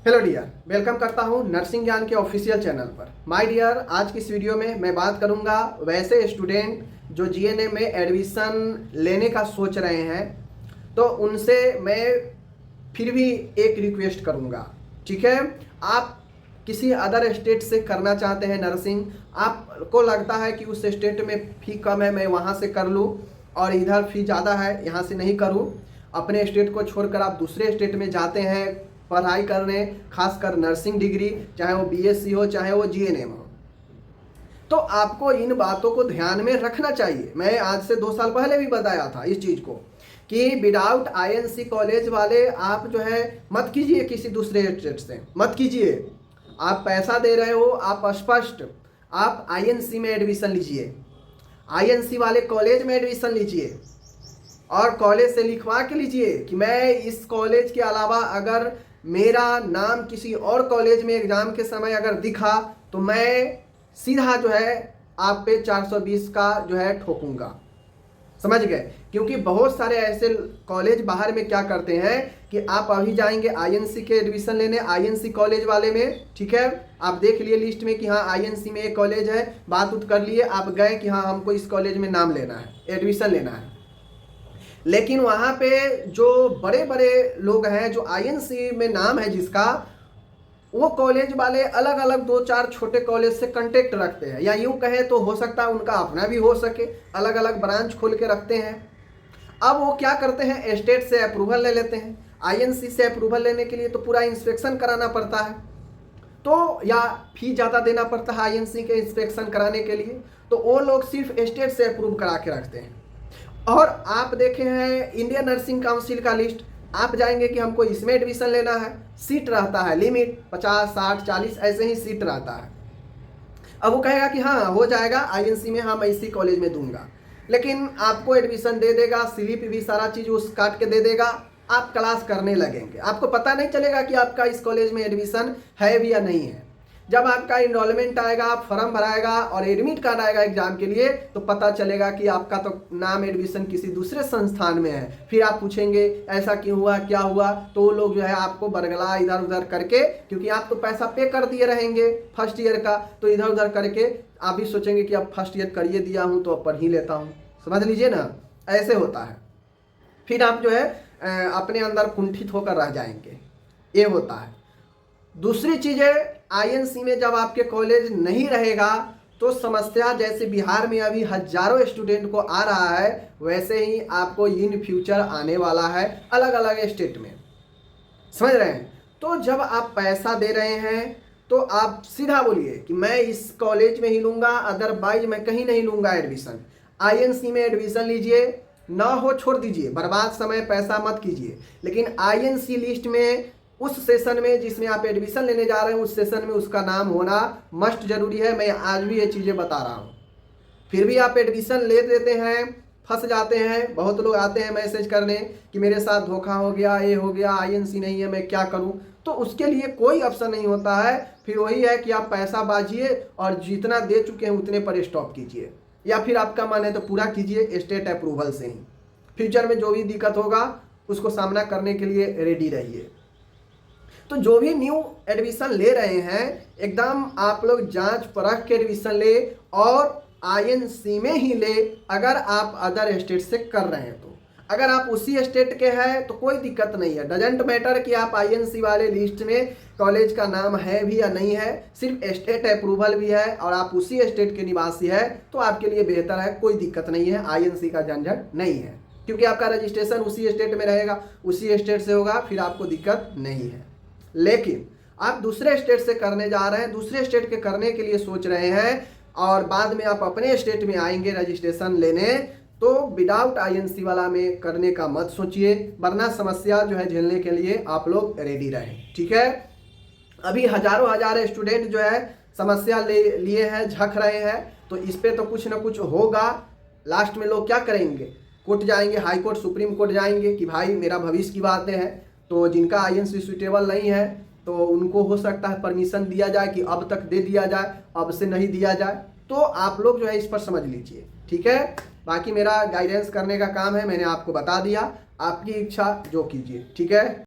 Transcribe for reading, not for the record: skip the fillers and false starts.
Hello dear, welcome करता हूं nursing ज्ञान के ऑफिशियल चैनल पर। माय डियर, आज की इस वीडियो में मैं बात करूंगा वैसे स्टूडेंट जो जीएनए में एडमिशन लेने का सोच रहे हैं, तो उनसे मैं फिर भी एक रिक्वेस्ट करूंगा। ठीक है, आप किसी अदर स्टेट से करना चाहते हैं नर्सिंग, आपको लगता है कि उस स्टेट में फ़ी कम है, मैं वहाँ से कर लूँ, और इधर फ़ी ज़्यादा है यहाँ से नहीं करूँ। अपने स्टेट को छोड़कर आप दूसरे स्टेट में जाते हैं पढ़ाई करने, खासकर नर्सिंग डिग्री, चाहे वो बीएससी हो चाहे वो जीएनएम हो, तो आपको इन बातों को ध्यान में रखना चाहिए। मैं आज से 2 साल पहले भी बताया था इस चीज़ को कि विदाउट आईएनसी कॉलेज वाले आप जो है मत कीजिए, किसी दूसरे स्टेट से मत कीजिए। आप पैसा दे रहे हो, आप स्पष्ट आप आईएनसी में एडमिशन लीजिए, आईएनसी वाले कॉलेज में एडमिशन लीजिए, और कॉलेज से लिखवा के लीजिए कि मैं इस कॉलेज के अलावा अगर मेरा नाम किसी और कॉलेज में एग्ज़ाम के समय अगर दिखा तो मैं सीधा जो है आप पे 420 का जो है ठोकूंगा। समझ गए? क्योंकि बहुत सारे ऐसे कॉलेज बाहर में क्या करते हैं कि आप अभी जाएंगे आईएनसी के एडमिशन लेने, आईएनसी कॉलेज वाले में, ठीक है, आप देख लिए लिस्ट में कि हाँ आईएनसी में एक कॉलेज है, बात उत कर लिए, आप गए कि हाँ हमको इस कॉलेज में नाम लेना है, एडमिशन लेना है। लेकिन वहाँ पे जो बड़े बड़े लोग हैं, जो आईएनसी में नाम है जिसका, वो कॉलेज वाले अलग अलग 2-4 छोटे कॉलेज से कांटेक्ट रखते हैं, या यूँ कहें तो हो सकता है उनका अपना भी हो सके, अलग अलग ब्रांच खोल के रखते हैं। अब वो क्या करते हैं, स्टेट से अप्रूवल ले लेते हैं। आईएनसी से अप्रूवल लेने के लिए तो पूरा इंस्पेक्शन कराना पड़ता है, तो या फी ज़्यादा देना पड़ता है आईएनसी के इंस्पेक्शन कराने के लिए, तो वो लोग सिर्फ स्टेट से अप्रूव करा के रखते हैं। और आप देखे हैं इंडियन नर्सिंग काउंसिल का लिस्ट, आप जाएंगे कि हमको इसमें एडमिशन लेना है, सीट रहता है लिमिट 50, 60, 40 ऐसे ही सीट रहता है। अब वो कहेगा कि हाँ हो जाएगा आईएनसी में, हाँ मैं इसी कॉलेज में दूंगा, लेकिन आपको एडमिशन दे देगा, स्लिप भी सारा चीज़ उस काट के दे देगा, आप क्लास करने लगेंगे, आपको पता नहीं चलेगा कि आपका इस कॉलेज में एडमिशन है भी या नहीं है। जब आपका इनरोलमेंट आएगा, फॉर्म भराएगा और एडमिट कार्ड आएगा एग्जाम के लिए, तो पता चलेगा कि आपका तो नाम एडमिशन किसी दूसरे संस्थान में है। फिर आप पूछेंगे ऐसा क्यों हुआ, क्या हुआ, तो वो लोग जो है आपको बरगला इधर उधर करके, क्योंकि आप तो पैसा पे कर दिए रहेंगे फर्स्ट ईयर का, तो इधर उधर करके आप भी सोचेंगे कि अब फर्स्ट ईयर करिए दिया हूँ तो अब पढ़ ही लेता हूँ। समझ लीजिए ना, ऐसे होता है। फिर आप जो है अपने अंदर कुंठित होकर रह जाएंगे, ये होता है। दूसरी चीज़ है, आईएनसी में जब आपके कॉलेज नहीं रहेगा तो समस्या जैसे बिहार में अभी हजारों स्टूडेंट को आ रहा है, वैसे ही आपको इन फ्यूचर आने वाला है अलग अलग स्टेट में। समझ रहे हैं? तो जब आप पैसा दे रहे हैं तो आप सीधा बोलिए कि मैं इस कॉलेज में ही लूँगा, अदरवाइज मैं कहीं नहीं लूँगा एडमिशन। आईएनसी में एडमिशन लीजिए, ना हो छोड़ दीजिए, बर्बाद समय पैसा मत कीजिए। लेकिन आईएनसी लिस्ट में उस सेशन में जिसमें आप एडमिशन लेने जा रहे हैं, उस सेशन में उसका नाम होना मस्ट जरूरी है। मैं आज भी ये चीज़ें बता रहा हूँ, फिर भी आप एडमिशन ले देते हैं, फंस जाते हैं। बहुत लोग आते हैं मैसेज करने कि मेरे साथ धोखा हो गया, ये हो गया, आईएनसी नहीं है, मैं क्या करूँ। तो उसके लिए कोई ऑप्शन नहीं होता है, फिर वही है कि आप पैसा बाजिए और जितना दे चुके हैं उतने पर स्टॉप कीजिए, या फिर आपका मन है तो पूरा कीजिए स्टेट अप्रूवल से ही। फ्यूचर में जो भी दिक्कत होगा उसको सामना करने के लिए रेडी रहिए। तो जो भी न्यू एडमिशन ले रहे हैं, एकदम आप लोग जांच परख के एडमिशन ले, और आईएनसी में ही ले अगर आप अदर स्टेट से कर रहे हैं तो। अगर आप उसी स्टेट के हैं तो कोई दिक्कत नहीं है, डजेंट मैटर कि आप आईएनसी वाले लिस्ट में कॉलेज का नाम है भी या नहीं है, सिर्फ स्टेट अप्रूवल भी है और आप उसी स्टेट के निवासी है तो आपके लिए बेहतर है, कोई दिक्कत नहीं है, आईएनसी का झंझट नहीं है, क्योंकि आपका रजिस्ट्रेशन उसी स्टेट में रहेगा, उसी स्टेट से होगा, फिर आपको दिक्कत नहीं है। लेकिन आप दूसरे स्टेट से करने जा रहे हैं, दूसरे स्टेट के करने के लिए सोच रहे हैं, और बाद में आप अपने स्टेट में आएंगे रजिस्ट्रेशन लेने, तो विदाउट आईएनसी वाला में करने का मत सोचिए, वरना समस्या जो है झेलने के लिए आप लोग रेडी रहें। ठीक है, अभी हजारों स्टूडेंट जो है समस्या लिए हैं, झक रहे हैं, तो इस पर तो कुछ ना कुछ होगा। लास्ट में लोग क्या करेंगे, कोर्ट जाएंगे, हाई कोर्ट, सुप्रीम कोर्ट जाएंगे कि भाई मेरा भविष्य की बातें हैं। तो जिनका आईएनसी सूटेबल नहीं है तो उनको हो सकता है परमिशन दिया जाए कि अब तक दे दिया जाए, अब से नहीं दिया जाए। तो आप लोग जो है इस पर समझ लीजिए, ठीक है। बाकी मेरा गाइडेंस करने का काम है, मैंने आपको बता दिया, आपकी इच्छा जो कीजिए, ठीक है।